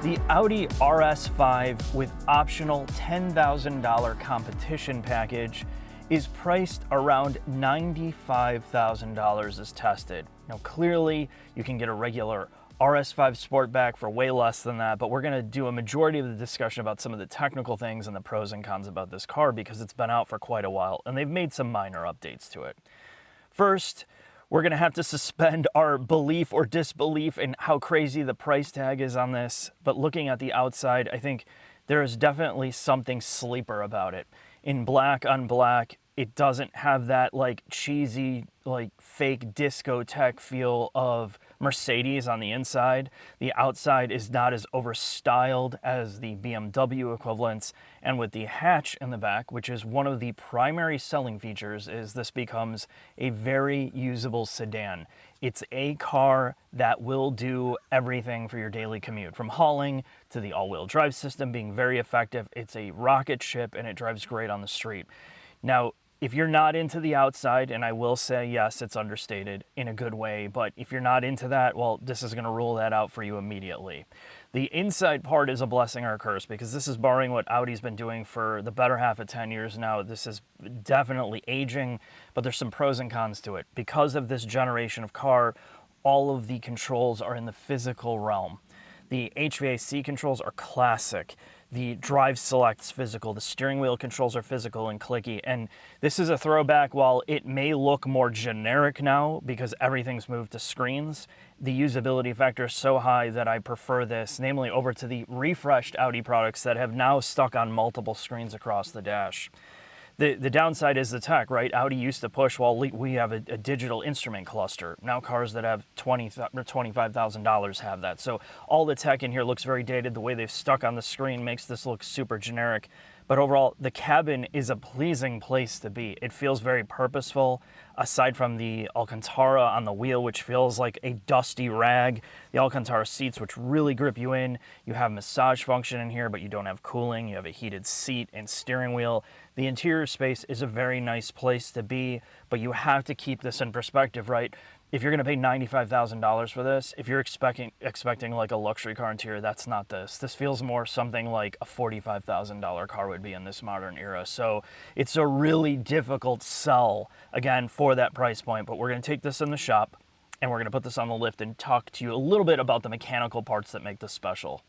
The Audi RS5 with optional $10,000 competition package is priced around $95,000 as tested. Now clearly you can get a regular RS5 Sportback for way less than that, but we're going to do a majority of the discussion about some of the technical things and the pros and cons about this car because it's been out for quite a while and they've made some minor updates to it. First, we're going to have to suspend our belief or disbelief in how crazy the price tag is on this, but looking at the outside, I think there is definitely something sleeper about it. In black on black, it doesn't have that like cheesy, like fake discotheque feel of Mercedes on the inside. The outside is not as overstyled as the BMW equivalents, and with the hatch in the back, which is one of the primary selling features, is this becomes a very usable sedan. It's a car that will do everything for your daily commute, from hauling to the all-wheel drive system being very effective. It's a rocket ship and it drives great on the street. Now, if you're not into the outside, and I will say, yes, it's understated in a good way, but if you're not into that, well, this is going to rule that out for you immediately. The inside part is a blessing or a curse because this is borrowing what Audi's been doing for the better half of 10 years now. This is definitely aging, but there's some pros and cons to it. Because of this generation of car, all of the controls are in the physical realm. The HVAC controls are classic. The drive select's physical. The steering wheel controls are physical and clicky. And this is a throwback. While it may look more generic now because everything's moved to screens, the usability factor is so high that I prefer this, namely over to the refreshed Audi products that have now stuck on multiple screens across the dash. The downside is the tech, right? Audi used to push, well, we have a digital instrument cluster. Now cars that have $20,000 or $25,000 have that. So all the tech in here looks very dated. The way they've stuck on the screen makes this look super generic. But overall, the cabin is a pleasing place to be. It feels very purposeful, aside from the Alcantara on the wheel, which feels like a dusty rag. The Alcantara seats, which really grip you in. You have massage function in here, but you don't have cooling. You have a heated seat and steering wheel. The interior space is a very nice place to be, but you have to keep this in perspective, right? If you're going to pay $95,000 for this, if you're expecting like a luxury car interior, that's not this. This feels more something like a $45,000 car would be in this modern era. So it's a really difficult sell, again, for that price point. But we're going to take this in the shop, and we're going to put this on the lift and talk to you a little bit about the mechanical parts that make this special.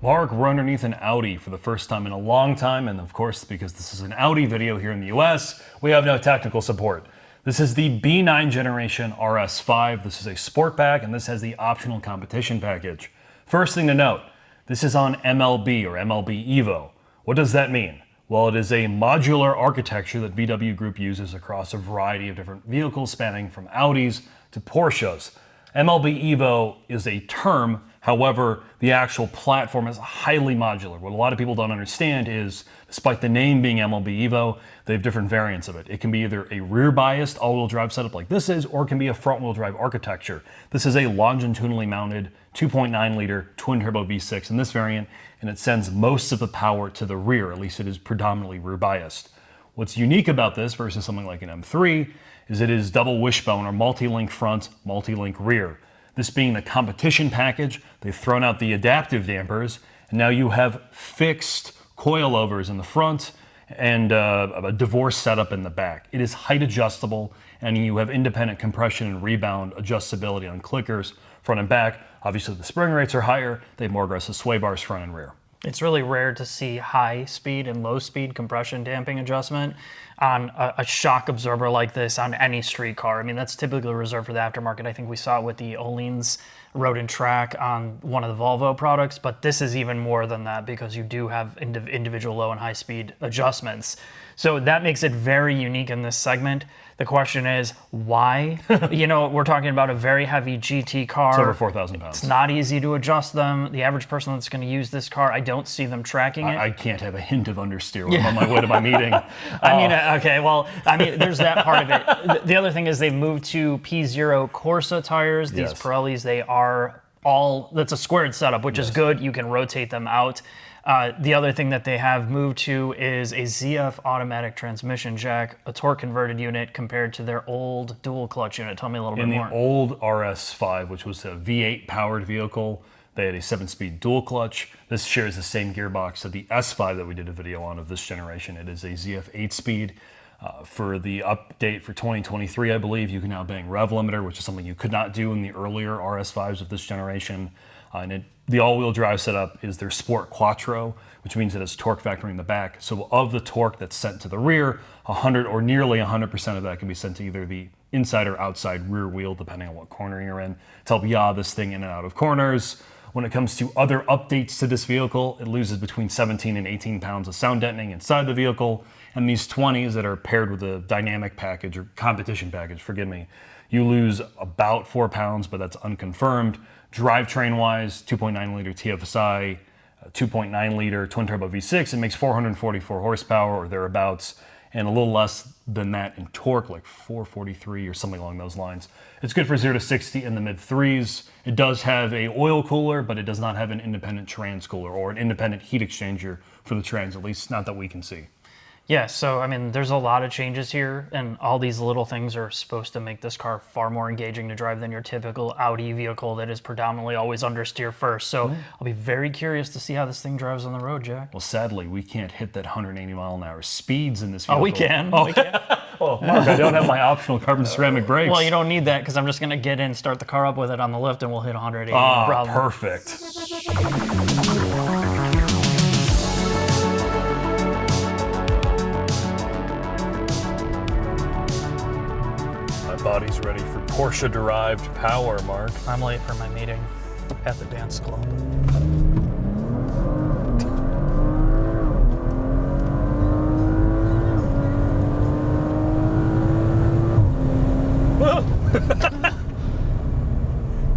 Mark, we're underneath an Audi for the first time in a long time, and of course, because this is an Audi video here in the US, we have no technical support. This is the B9 generation RS5. This is a Sportback, and this has the optional competition package. First thing to note, this is on MLB or MLB Evo. What does that mean? Well, it is a modular architecture that VW Group uses across a variety of different vehicles spanning from Audis to Porsches. MLB Evo is a term. However, the actual platform is highly modular. What a lot of people don't understand is, despite the name being MLB Evo, they have different variants of it. It can be either a rear-biased all-wheel drive setup like this is, or it can be a front-wheel drive architecture. This is a longitudinally mounted 2.9-liter twin-turbo V6 in this variant, and it sends most of the power to the rear. At least it is predominantly rear-biased. What's unique about this versus something like an M3 is it is double wishbone or multi-link front, multi-link rear. This being the competition package, they've thrown out the adaptive dampers, and now you have fixed coilovers in the front and a divorce setup in the back. It is height adjustable, and you have independent compression and rebound adjustability on clickers front and back. Obviously, the spring rates are higher. They have more aggressive sway bars front and rear. It's really rare to see high speed and low speed compression damping adjustment on a shock absorber like this on any street car. I mean, that's typically reserved for the aftermarket. I think we saw it with the Öhlins Road and Track on one of the Volvo products, but this is even more than that because you do have individual low and high speed adjustments. So that makes it very unique in this segment. The question is, why? You know, we're talking about a very heavy GT car. It's over 4,000 pounds. It's not easy to adjust them. The average person that's going to use this car, I don't see them tracking it. I can't have a hint of understeer when I'm on my way to my meeting. There's that part of it. The other thing is they've moved to P0 Corsa tires. These Yes. Pirellis, they are that's a squared setup, which is good. You can rotate them out. The other thing that they have moved to is a ZF automatic transmission jack, a torque converted unit compared to their old dual clutch unit. Tell me a little bit more. In the old RS5, which was a V8 powered vehicle, they had a 7-speed dual clutch. This shares the same gearbox that the S5 that we did a video on of this generation. It is a ZF 8-speed. For the update for 2023, I believe, you can now bang rev limiter, which is something you could not do in the earlier RS5s of this generation. The all-wheel drive setup is their Sport Quattro, which means it has torque factor in the back. So of the torque that's sent to the rear, 100 or nearly 100% of that can be sent to either the inside or outside rear wheel, depending on what corner you're in, to help yaw this thing in and out of corners. When it comes to other updates to this vehicle, it loses between 17 and 18 pounds of sound deadening inside the vehicle. And these 20s that are paired with a dynamic package or competition package, forgive me, you lose about 4 pounds, but that's unconfirmed. Drivetrain wise, 2.9 liter TFSI, 2.9 liter twin turbo V6, it makes 444 horsepower or thereabouts, and a little less than that in torque, like 443 or something along those lines. It's good for 0 to 60 in the mid threes. It does have a oil cooler, but it does not have an independent trans cooler or an independent heat exchanger for the trans, at least not that we can see. Yeah, so I mean, there's a lot of changes here, and all these little things are supposed to make this car far more engaging to drive than your typical Audi vehicle that is predominantly always understeer first. So I'll be very curious to see how this thing drives on the road, Jack. Well, sadly, we can't hit that 180 mile an hour speeds in this vehicle. Oh, we can. Oh, We can. oh Mark, I don't have my optional carbon ceramic brakes. Well, you don't need that because I'm just going to get in, start the car up with it on the lift, and we'll hit 180. No Ah, problem. perfect. Body's ready for Porsche-derived power, Mark. I'm late for my meeting at the dance club.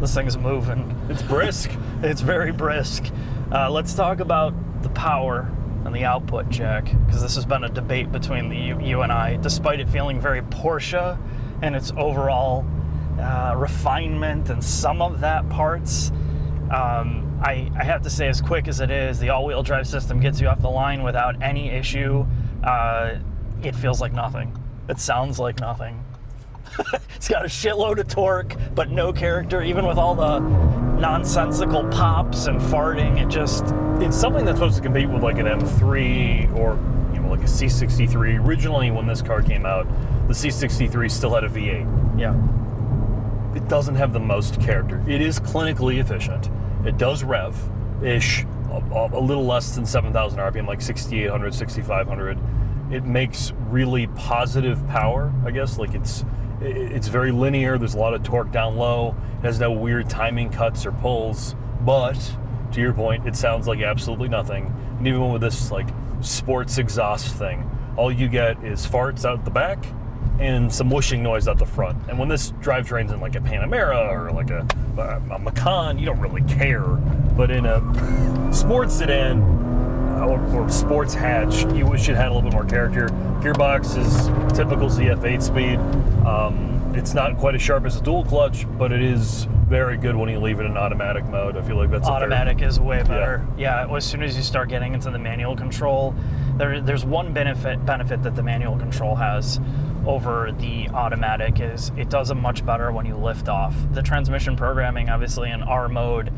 This thing's moving. It's brisk. It's very brisk. Let's talk about the power and the output, Jack, because this has been a debate between you and I, despite it feeling very Porsche and its overall refinement and some of that parts. I have to say, as quick as it is, the all-wheel drive system gets you off the line without any issue. It feels like nothing. It sounds like nothing. It's got a shitload of torque, but no character, even with all the nonsensical pops and farting. It's something that's supposed to compete with like an M3 or like a C63. Originally, when this car came out, the C63 still had a V8. Yeah. It doesn't have the most character. It is clinically efficient. It does rev-ish, a little less than 7,000 RPM, like 6,800, 6,500. It makes really positive power, I guess. Like it's very linear. There's a lot of torque down low. It has no weird timing cuts or pulls. But to your point, it sounds like absolutely nothing. And even with this like sports exhaust thing, all you get is farts out the back and some whooshing noise out the front. And when this drivetrain's in like a Panamera or like a Macan, you don't really care. But in a sports sedan or sports hatch, you wish it had a little bit more character. Gearbox is typical ZF 8-speed. It's not quite as sharp as a dual clutch, but it is very good when you leave it in automatic mode. I feel like that's automatic is way better. Yeah, as soon as you start getting into the manual control, there's one benefit that the manual control has over the automatic is it does it much better when you lift off. The transmission programming, obviously in R mode,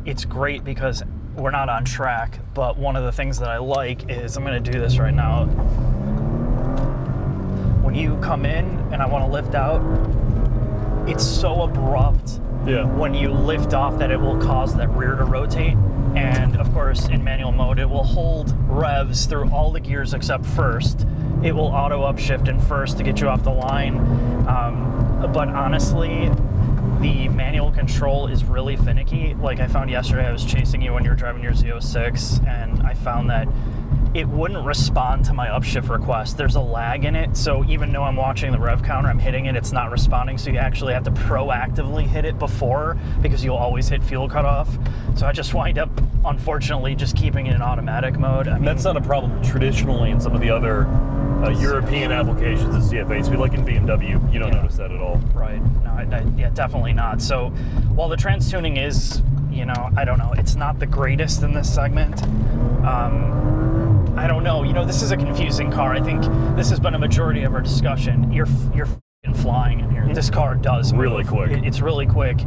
it's great because we're not on track, but one of the things that I like is, I'm gonna do this right now. When you come in and I wanna lift out, it's so abrupt when you lift off that it will cause that rear to rotate. And of course, in manual mode, it will hold revs through all the gears except first. It will auto upshift in first to get you off the line. But honestly, the manual control is really finicky. Like I found yesterday, I was chasing you when you were driving your Z06, and I found that it wouldn't respond to my upshift request. There's a lag in it, so even though I'm watching the rev counter, I'm hitting it, it's not responding, so you actually have to proactively hit it before, because you'll always hit fuel cutoff. So I just wind up, unfortunately, just keeping it in automatic mode. I mean, That's not a problem traditionally in some of the other European applications of CFA speed, like in BMW. You don't notice that at all. Right. No, yeah, definitely not. So while the trans tuning is, I don't know, it's not the greatest in this segment. I don't know. This is a confusing car. I think this has been a majority of our discussion. You're f***ing flying in here. This car does move. Really quick. It's really quick.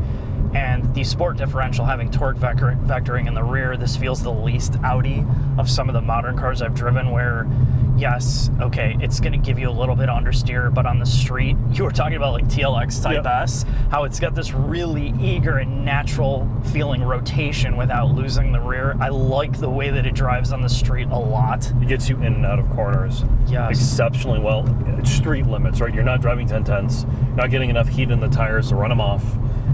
And the sport differential, having torque vectoring in the rear, this feels the least Audi of some of the modern cars I've driven, where, yes, okay, it's going to give you a little bit of understeer, but on the street, you were talking about like TLX Type S, how it's got this really eager and natural feeling rotation without losing the rear. I like the way that it drives on the street a lot. It gets you in and out of corners exceptionally well. It's street limits, right? You're not driving 1010s, not getting enough heat in the tires to run them off.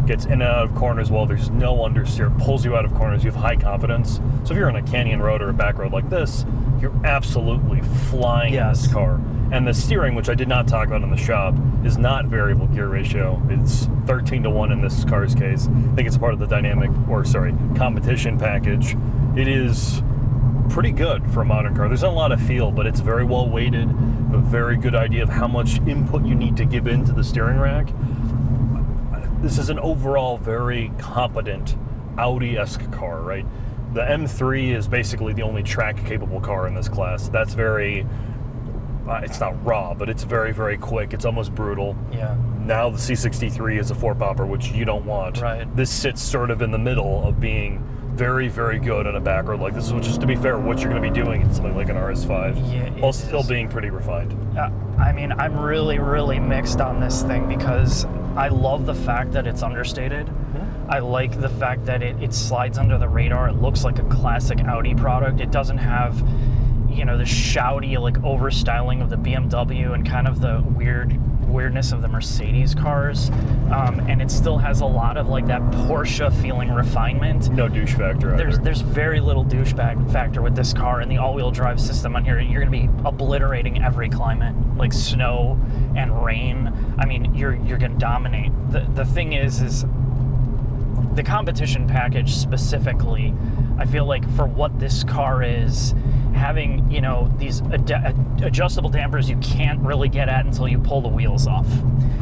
Gets in and out of corners well. There's no understeer. Pulls you out of corners. You have high confidence. So if you're on a canyon road or a back road like this, you're absolutely flying in this car. And the steering, which I did not talk about in the shop, is not variable gear ratio. It's 13-to-1 in this car's case. I think it's part of the competition package. It is pretty good for a modern car. There's not a lot of feel, but it's very well weighted. A very good idea of how much input you need to give into the steering rack. This is an overall very competent Audi-esque car, right? The M3 is basically the only track-capable car in this class. That's very, it's not raw, but it's very, very quick. It's almost brutal. Yeah. Now the C63 is a four-popper, which you don't want. Right. This sits sort of in the middle of being very, very good on a back road like this, which is, to be fair, what you're going to be doing in something like an RS5, while still being pretty refined. I mean, I'm really, really mixed on this thing because I love the fact that it's understated. I like the fact that it slides under the radar. It looks like a classic Audi product. It doesn't have, the shouty, like, over-styling of the BMW and kind of the weirdness of the Mercedes cars. And it still has a lot of, like, that Porsche feeling refinement. No douche factor either. There's very little douche factor with this car, and the all-wheel drive system on here, you're going to be obliterating every climate, like snow and rain. I mean, you're going to dominate. The thing is the competition package specifically, I feel like for what this car is, having, these adjustable dampers you can't really get at until you pull the wheels off.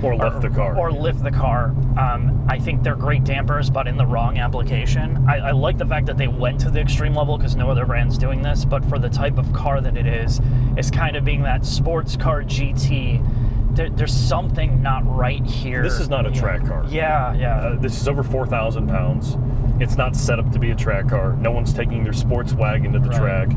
Or lift the car. Or lift the car. I think they're great dampers, but in the wrong application. I like the fact that they went to the extreme level because no other brand's doing this, but for the type of car that it is, it's kind of being that sports car GT. There's something not right here. This is not a track car. Yeah. This is over 4,000 pounds. It's not set up to be a track car. No one's taking their sports wagon to the track.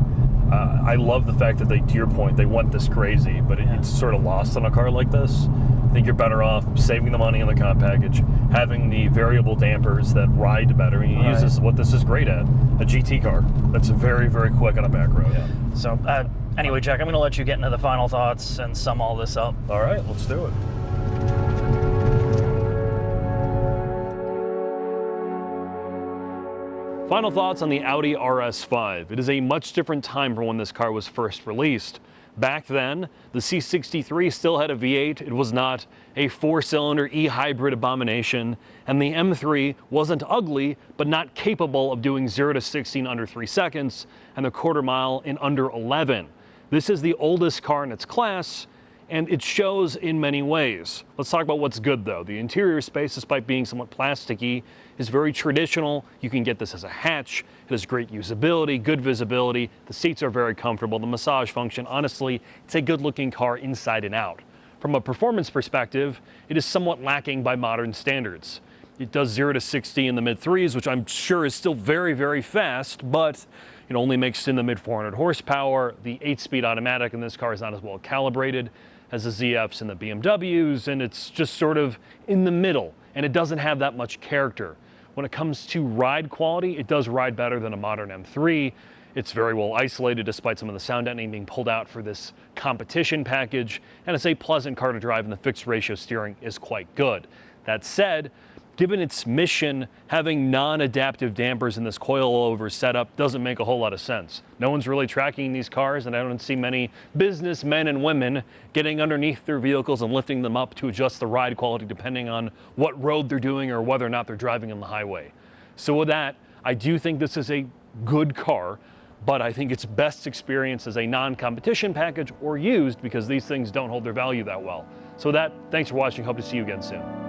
I love the fact that to your point, they went this crazy, but it's sort of lost on a car like this. I think you're better off saving the money on the comp package, having the variable dampers that ride better. And you use this, what this is great at, a GT car that's very, very quick on a back road. Yeah. So anyway, Jack, I'm going to let you get into the final thoughts and sum all this up. All right, let's do it. Final thoughts on the Audi RS5. It is a much different time from when this car was first released. Back then, the C63 still had a V8. It was not a four-cylinder e-hybrid abomination. And the M3 wasn't ugly, but not capable of doing 0 to 60 in under 3 seconds and the quarter mile in under 11. This is the oldest car in its class, and it shows in many ways. Let's talk about what's good though. The interior space, despite being somewhat plasticky, is very traditional. You can get this as a hatch. It has great usability, good visibility. The seats are very comfortable. The massage function, honestly, it's a good looking car inside and out. From a performance perspective, it is somewhat lacking by modern standards. It does 0 to 60 in the mid threes, which I'm sure is still very, very fast, but it only makes it in the mid 400 horsepower. The 8-speed automatic in this car is not as well calibrated as the ZFs and the BMWs, and it's just sort of in the middle, and it doesn't have that much character. When it comes to ride quality, it does ride better than a modern M3. It's very well isolated despite some of the sound deadening being pulled out for this competition package, and it's a pleasant car to drive, and the fixed ratio steering is quite good. That said, given its mission, having non-adaptive dampers in this coilover setup doesn't make a whole lot of sense. No one's really tracking these cars, and I don't see many businessmen and women getting underneath their vehicles and lifting them up to adjust the ride quality depending on what road they're doing or whether or not they're driving on the highway. So with that, I do think this is a good car, but I think it's best experienced as a non-competition package or used, because these things don't hold their value that well. So thanks for watching. Hope to see you again soon.